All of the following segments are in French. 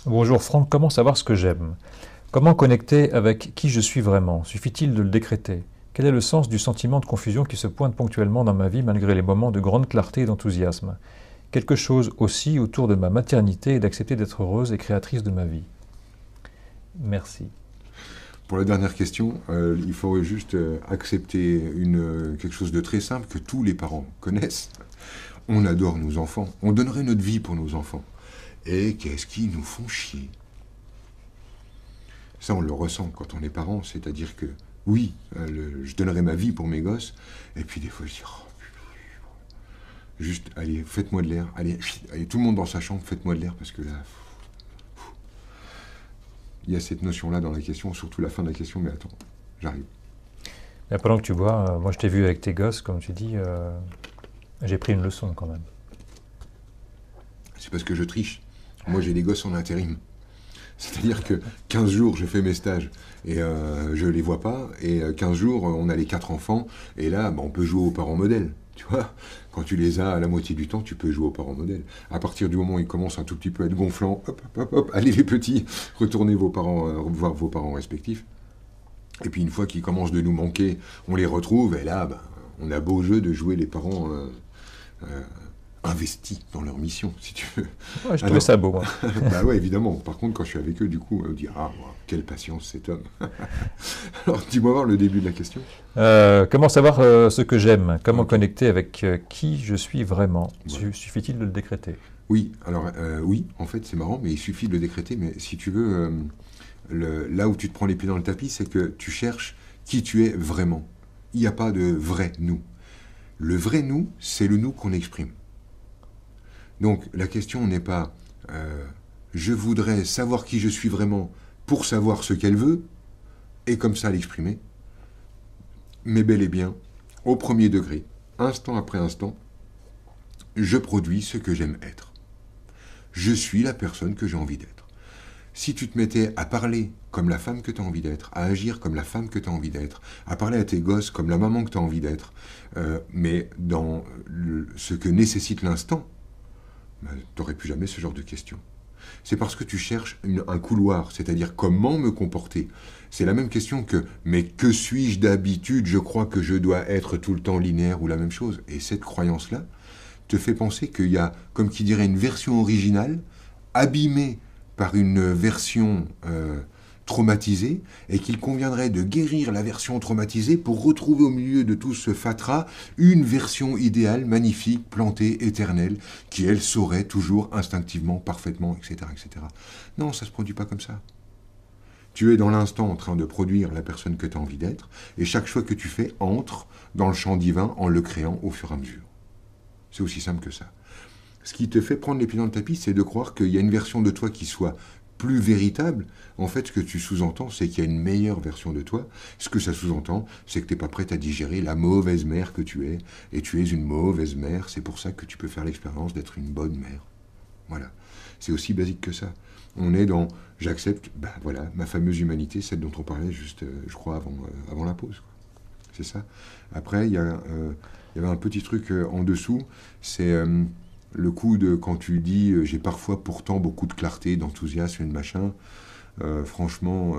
Bonjour Franck, comment savoir ce que j'aime? Comment connecter avec qui je suis vraiment? Suffit-il de le décréter? Quel est le sens du sentiment de confusion qui se pointe ponctuellement dans ma vie malgré les moments de grande clarté et d'enthousiasme? Quelque chose aussi autour de ma maternité et d'accepter d'être heureuse et créatrice de ma vie. Merci. Pour la dernière question, il faudrait juste accepter quelque chose de très simple que tous les parents connaissent. On adore nos enfants. On donnerait notre vie pour nos enfants. Et qu'est-ce qu'ils nous font chier? Ça, on le ressent quand on est parent. C'est-à-dire que, oui, je donnerais ma vie pour mes gosses. Et puis des fois, je dis, oh, juste, allez, faites-moi de l'air. Allez, allez, tout le monde dans sa chambre, faites-moi de l'air. Parce que là, il y a cette notion-là dans la question, surtout la fin de la question. Mais attends, j'arrive. Mais pendant que tu bois, moi je t'ai vu avec tes gosses, comme tu dis, j'ai pris une leçon quand même. C'est parce que je triche. Moi, j'ai des gosses en intérim. C'est-à-dire que 15 jours, je fais mes stages et je les vois pas. Et 15 jours, on a les 4 enfants. Et là, bah, on peut jouer aux parents modèles. Tu vois, quand tu les as à la moitié du temps, tu peux jouer aux parents modèles. À partir du moment où ils commencent un tout petit peu à être gonflants, hop, hop, hop, hop, allez les petits, retournez vos parents, voir vos parents respectifs. Et puis une fois qu'ils commencent de nous manquer, on les retrouve. Et là, bah, on a beau jeu de jouer les parents euh, investis dans leur mission, si tu veux. Ouais, je trouvais Alors, ça beau, moi. bah ouais, évidemment. Par contre, quand je suis avec eux, du coup, on dit ah, wow, quelle patience cet homme. Alors, dis-moi voir le début de la question. Comment savoir ce que j'aime? Comment Ok. connecter avec qui je suis vraiment? Voilà. Suffit-il de le décréter? Oui, alors oui, en fait, c'est marrant, mais il suffit de le décréter. Mais si tu veux, là où tu te prends les pieds dans le tapis, c'est que tu cherches qui tu es vraiment. Il n'y a pas de vrai nous. Le vrai nous, c'est le nous qu'on exprime. Donc, la question n'est pas je voudrais savoir qui je suis vraiment pour savoir ce qu'elle veut et comme ça l'exprimer, mais bel et bien, au premier degré, instant après instant, je produis ce que j'aime être. Je suis la personne que j'ai envie d'être. Si tu te mettais à parler comme la femme que tu as envie d'être, à agir comme la femme que tu as envie d'être, à parler à tes gosses comme la maman que tu as envie d'être, mais dans ce que nécessite l'instant, ben, tu n'aurais plus jamais ce genre de questions. C'est parce que tu cherches un couloir, c'est-à-dire comment me comporter. C'est la même question que mais que suis-je d'habitude? Je crois que je dois être tout le temps linéaire ou la même chose. Et cette croyance-là te fait penser qu'il y a, comme qui dirait, une version originale abîmée par une version traumatisée et qu'il conviendrait de guérir la version traumatisée pour retrouver au milieu de tout ce fatras une version idéale, magnifique, plantée, éternelle, qui elle saurait toujours instinctivement, parfaitement, etc., etc. Non, ça ne se produit pas comme ça. Tu es dans l'instant en train de produire la personne que tu as envie d'être, et chaque choix que tu fais entre dans le champ divin en le créant au fur et à mesure. C'est aussi simple que ça. Ce qui te fait prendre les pieds dans le tapis, c'est de croire qu'il y a une version de toi qui soit plus véritable. En fait, ce que tu sous-entends, c'est qu'il y a une meilleure version de toi. Ce que ça sous-entend, c'est que tu n'es pas prête à digérer la mauvaise mère que tu es. Et tu es une mauvaise mère. C'est pour ça que tu peux faire l'expérience d'être une bonne mère. Voilà. C'est aussi basique que ça. On est dans j'accepte, ben voilà, ma fameuse humanité, celle dont on parlait juste, je crois, avant la pause. Quoi. C'est ça. Après, il y avait un petit truc en dessous, c'est le coup de quand tu dis j'ai parfois pourtant beaucoup de clarté, d'enthousiasme et de machin. Franchement,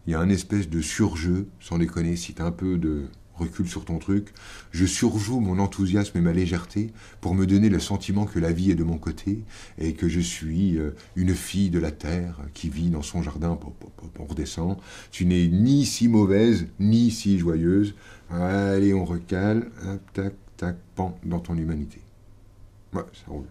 il y a un espèce de surjeu, sans déconner, si tu as un peu de recul sur ton truc. Je surjoue mon enthousiasme et ma légèreté pour me donner le sentiment que la vie est de mon côté et que je suis une fille de la terre qui vit dans son jardin. On redescend. Tu n'es ni si mauvaise, ni si joyeuse. Allez, on recale. Hop, tac, tac, pan, dans ton humanité. Ouais, ça roule.